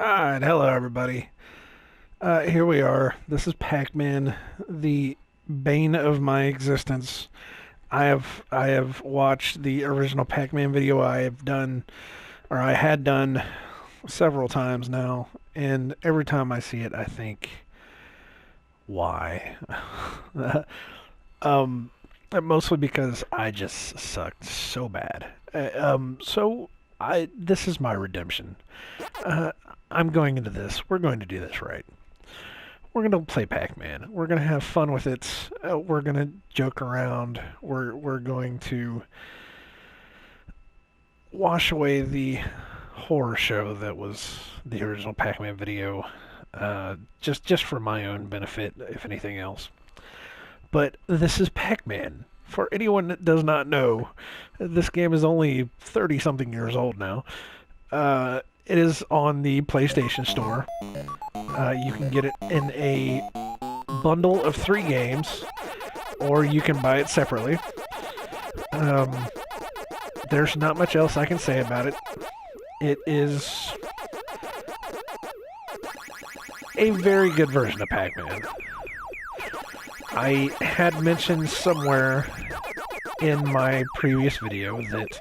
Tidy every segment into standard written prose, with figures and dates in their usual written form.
Alright, hello everybody. Here we are. This is Pac-Man, the bane of my existence. I have watched the original Pac-Man video I had done several times now, and every time I see it I think, why? um Mostly because I just sucked so bad. So I this is my redemption. Uh, I'm going into this. We're going to do this right. We're going to play Pac-Man. We're going to have fun with it. We're going to joke around. We're going to wash away the horror show that was the original Pac-Man video, just for my own benefit, if anything else. But this is Pac-Man. For anyone that does not know, this game is only 30 something years old now. It is on the PlayStation Store. You can get it in a bundle of 3 games, or you can buy it separately. There's not much else I can say about it. It is a very good version of Pac-Man. I had mentioned somewhere in my previous video that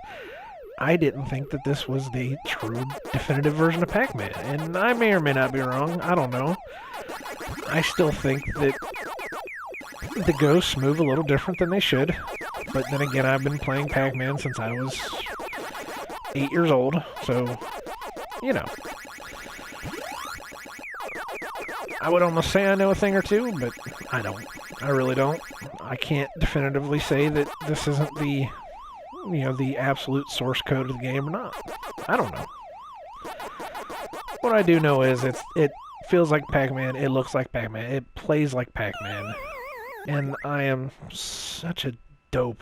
I didn't think that this was the true definitive version of Pac-Man, and I may or may not be wrong, I don't know. I still think that the ghosts move a little different than they should, but then again, I've been playing Pac-Man since I was 8 years old, so, you know. I would almost say I know a thing or two, but I don't. I really don't. I can't definitively say that this isn't the absolute source code of the game or not. I don't know. What I do know is it feels like Pac-Man, it looks like Pac-Man, it plays like Pac-Man, and I am such a dope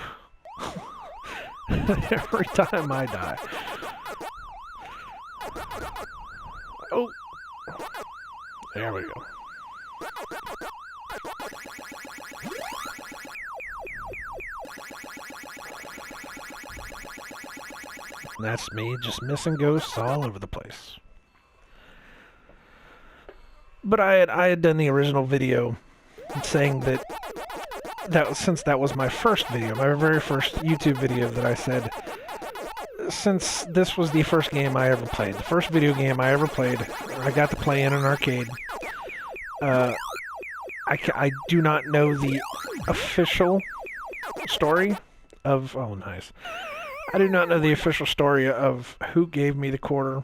every time I die. Oh, there we go. That's me, just missing ghosts all over the place. But I had done the original video saying since that was my first video, my very first YouTube video, that I said, since this was the first game I ever played, the first video game I ever played, I got to play in an arcade. I do not know the official story of... Oh, nice. I do not know the official story of who gave me the quarter,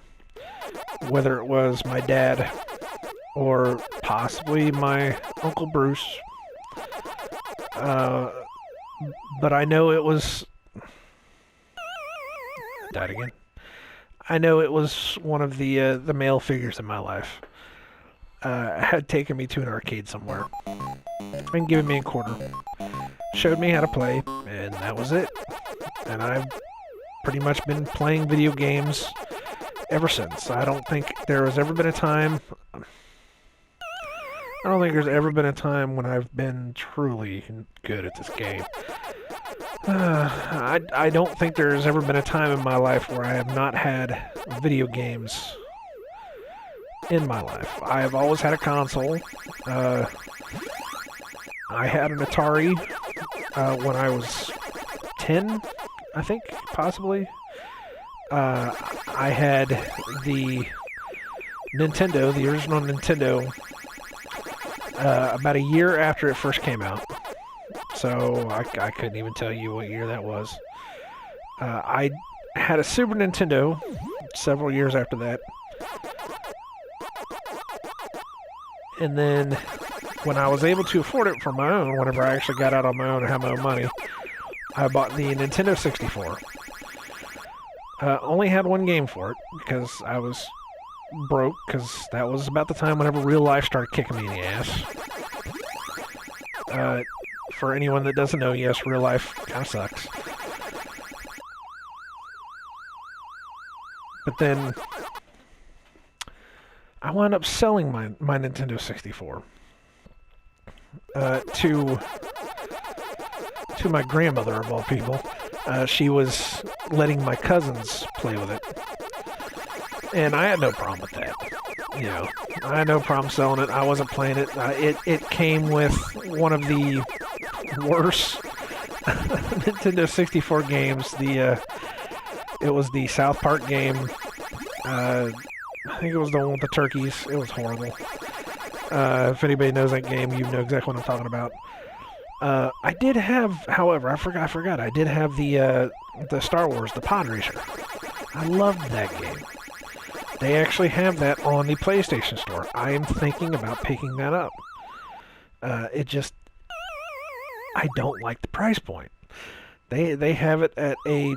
whether it was my dad or possibly my Uncle Bruce. But I know it was... Died again. I know it was one of the male figures in my life. Had taken me to an arcade somewhere and given me a quarter. Showed me how to play, and that was it. And I've pretty much been playing video games ever since. I don't think there's ever been a time when I've been truly good at this game. I don't think there's ever been a time in my life where I have not had video games in my life. I have always had a console. I had an Atari when I was 10, I think, possibly. I had the Nintendo, the original Nintendo, about a year after it first came out. So I couldn't even tell you what year that was. I had a Super Nintendo several years after that. And then when I was able to afford it for my own, whenever I actually got out on my own and had my own money, I bought the Nintendo 64. Only had one game for it because I was broke, because that was about the time whenever real life started kicking me in the ass. For anyone that doesn't know, yes, real life kind of sucks. But then I wound up selling my Nintendo 64 to my grandmother, of all people. She was letting my cousins play with it, and I had no problem with that. you know, I had no problem selling it. I wasn't playing it. It came with one of the worst Nintendo 64 games. It was the South Park game. I think it was the one with the turkeys. It was horrible. If anybody knows that game, you know exactly what I'm talking about. I did have, however, I forgot. I did have the Star Wars, the Pod Racer. I loved that game. They actually have that on the PlayStation Store. I am thinking about picking that up. I don't like the price point. They have it at a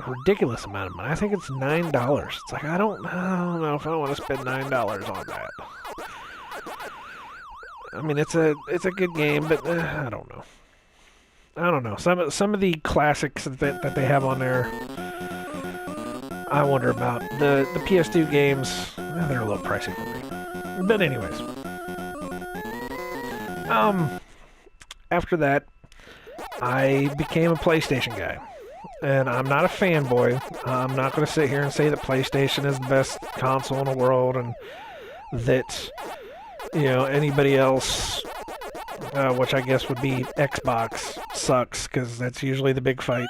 ridiculous amount of money. I think it's $9. It's like I don't know if I want to spend $9 on that. I mean, it's a good game, but I don't know. Some of the classics that they have on there, I wonder about. The PS2 games, they're a little pricey for me. But anyways, after that, I became a PlayStation guy. And I'm not a fanboy. I'm not going to sit here and say that PlayStation is the best console in the world and that, you know, anybody else, which I guess would be Xbox, sucks, because that's usually the big fight,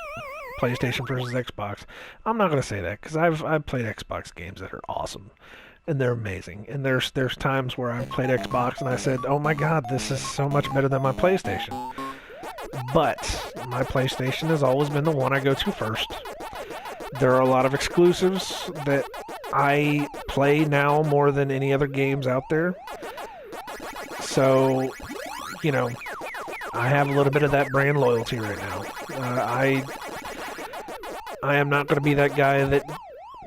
PlayStation versus Xbox. I'm not going to say that, because I've played Xbox games that are awesome, and they're amazing. And there's times where I've played Xbox and I said, oh my god, this is so much better than my PlayStation. But my PlayStation has always been the one I go to first. There are a lot of exclusives that I play now more than any other games out there. So, you know, I have a little bit of that brand loyalty right now. I am not going to be that guy that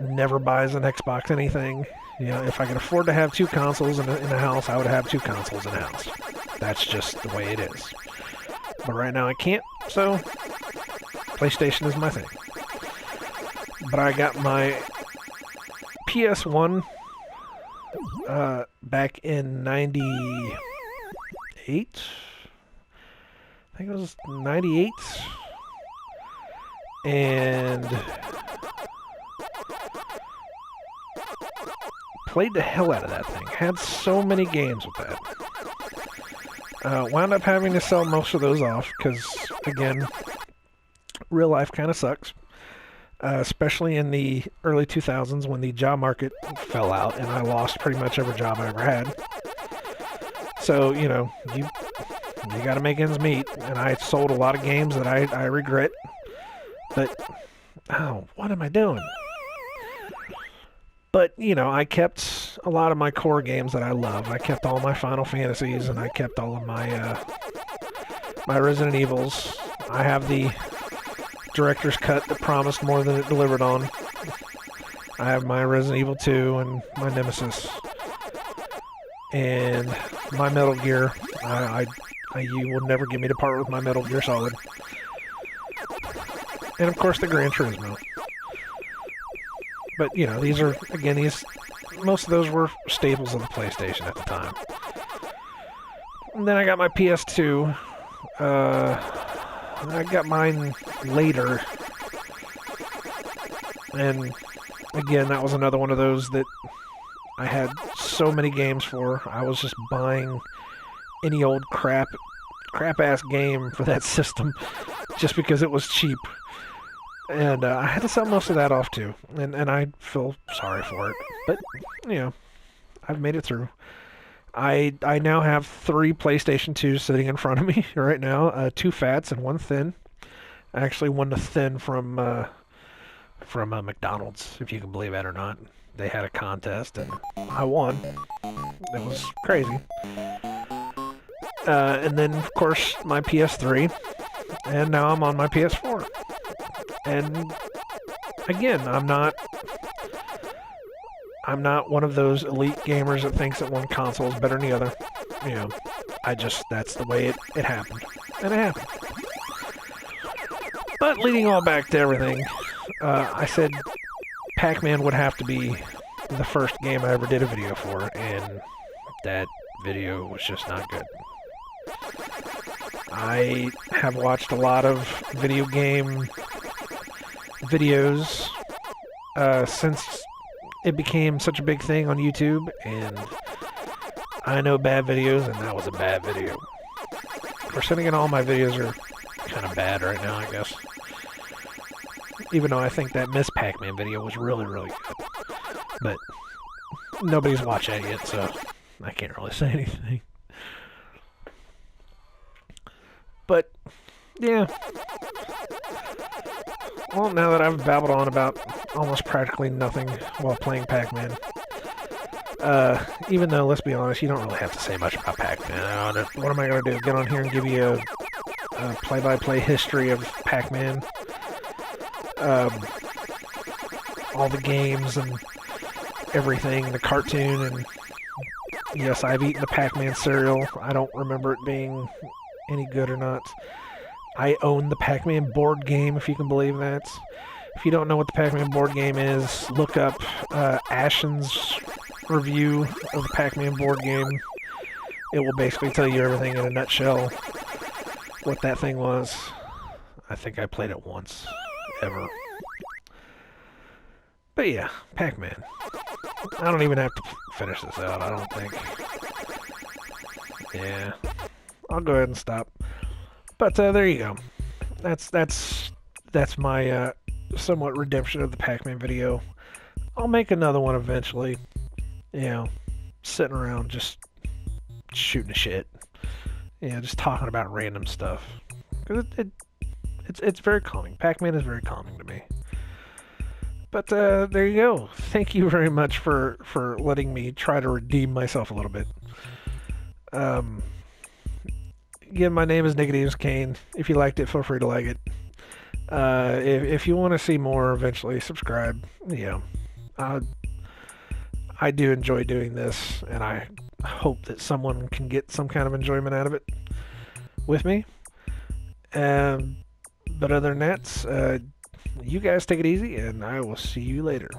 never buys an Xbox anything. You know, if I could afford to have two consoles in a house, I would have two consoles in a house. That's just the way it is. But right now I can't, so PlayStation is my thing. But I got my PS1 back in 98. I think it was 98. And played the hell out of that thing. Had so many games with that. Wound up having to sell most of those off because, again, real life kind of sucks. Especially in the early 2000s when the job market fell out and I lost pretty much every job I ever had. So, you know, you got to make ends meet. And I sold a lot of games that I regret. But, oh, what am I doing? But, you know, I kept a lot of my core games that I love. I kept all my Final Fantasies, and I kept all of my my Resident Evils. I have the director's cut that promised more than it delivered on. I have my Resident Evil 2 and my Nemesis. And my Metal Gear. You will never get me to part with my Metal Gear Solid. And, of course, the Gran Turismo. But, you know, these are, again, most of those were staples of the PlayStation at the time. And then I got my PS2. I got mine later. And, again, that was another one of those that I had so many games for. I was just buying any old crap-ass game for that system just because it was cheap. And I had to sell most of that off too, and I feel sorry for it. But, you know, I've made it through. I now have 3 PlayStation 2s sitting in front of me right now, 2 fats and 1 thin. I actually won the thin from McDonald's, if you can believe that or not. They had a contest, and I won. It was crazy. And then, of course, my PS3, and now I'm on my PS4. And again, I'm not one of those elite gamers that thinks that one console is better than the other. You know, that's the way it happened. And it happened. But leading all back to everything, I said Pac-Man would have to be the first game I ever did a video for, and that video was just not good. I have watched a lot of video game videos since it became such a big thing on YouTube, and I know bad videos, and that was a bad video. For sending in all my videos are kind of bad right now, I guess. Even though I think that Miss Pac-Man video was really, really good. But nobody's watched that yet, so I can't really say anything. But, yeah. Well, now that I've babbled on about almost practically nothing while playing Pac-Man, even though, let's be honest, you don't really have to say much about Pac-Man. What am I going to do? Get on here and give you a play-by-play history of Pac-Man? All the games and everything, the cartoon, and yes, I've eaten the Pac-Man cereal. I don't remember it being any good or not. I own the Pac-Man board game, if you can believe that. If you don't know what the Pac-Man board game is, look up Ashen's review of the Pac-Man board game. It will basically tell you everything in a nutshell, what that thing was. I think I played it once, ever. But yeah, Pac-Man. I don't even have to finish this out, I don't think. Yeah. I'll go ahead and stop. But there you go. That's my somewhat redemption of the Pac-Man video. I'll make another one eventually. You know, sitting around just shooting the shit. Yeah, just talking about random stuff. Because it's very calming. Pac-Man is very calming to me. But there you go. Thank you very much for letting me try to redeem myself a little bit. Again, my name is nicodemoscain. If you liked it, feel free to like it. If you want to see more, eventually subscribe. You know, I do enjoy doing this, and I hope that someone can get some kind of enjoyment out of it with me. But other than that, you guys take it easy, and I will see you later.